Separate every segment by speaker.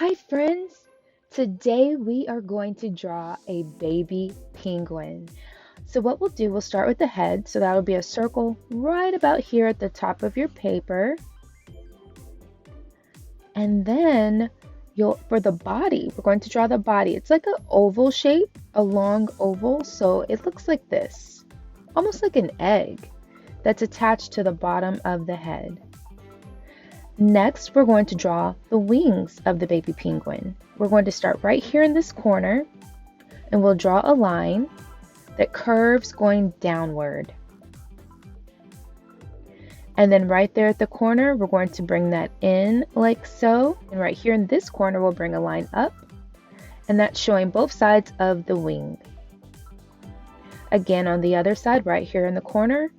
Speaker 1: Hi friends! Today we are going to draw a baby penguin. So what we'll do, we'll start with the head. So that'll be a circle right about here at the top of your paper. And then for the body, we're going to draw the body. It's like an oval shape, a long oval. So it looks like this, almost like an egg that's attached to the bottom of the head. Next, we're going to draw the wings of the baby penguin. We're going to start right here in this corner, and we'll draw a line that curves going downward. And then right there at the corner, we're going to bring that in like so. And right here in this corner, we'll bring a line up, and that's showing both sides of the wing. Again, on the other side, right here in the corner,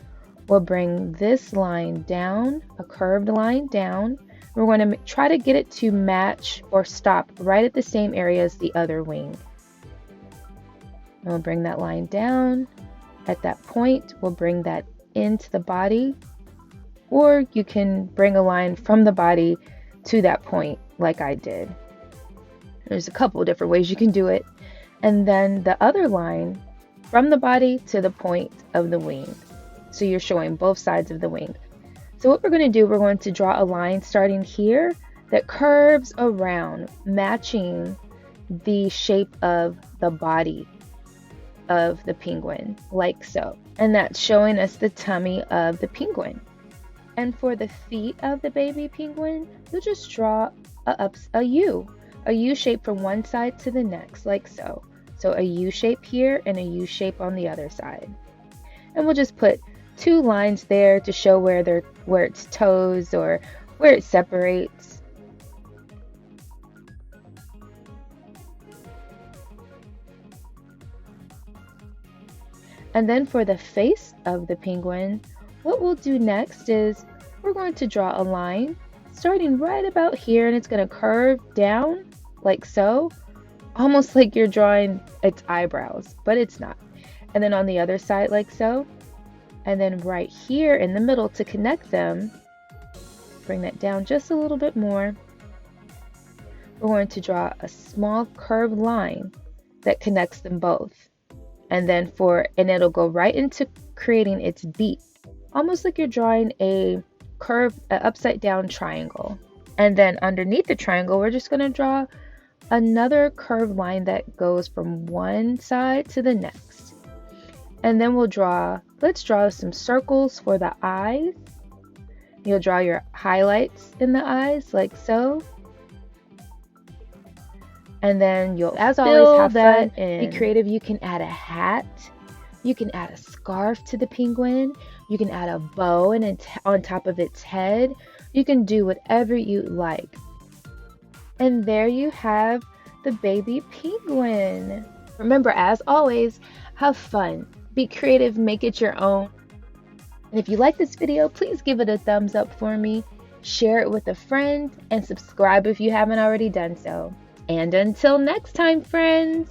Speaker 1: we'll bring this line down, a curved line down. We're going to try to get it to match or stop right at the same area as the other wing. And we'll bring that line down. At that point, we'll bring that into the body, or you can bring a line from the body to that point like I did. There's a couple of different ways you can do it. And then the other line from the body to the point of the wing. So you're showing both sides of the wing. So what we're going to do, we're going to draw a line starting here that curves around, matching the shape of the body of the penguin, like so. And that's showing us the tummy of the penguin. And for the feet of the baby penguin, you'll just draw a U shape from one side to the next, like so. So a U shape here and a U shape on the other side. And we'll just put two lines there to show where it's toes or where it separates. And then for the face of the penguin, what we'll do next is we're going to draw a line starting right about here, and it's going to curve down like so, almost like you're drawing its eyebrows, but it's not. And then on the other side like so. And then right here in the middle to connect them, bring that down just a little bit more. We're going to draw a small curved line that connects them both. And then it'll go right into creating its beak, almost like you're drawing a curved, upside down triangle. And then underneath the triangle, we're just going to draw another curved line that goes from one side to the next. And then let's draw some circles for the eyes. You'll draw your highlights in the eyes like so. And then you'll, as always, have fun and be creative. You can add a hat. You can add a scarf to the penguin. You can add a bow on top of its head. You can do whatever you like. And there you have the baby penguin. Remember, as always, have fun. Be creative, make it your own. And if you like this video, please give it a thumbs up for me, share it with a friend, and subscribe if you haven't already done so. And until next time, friends!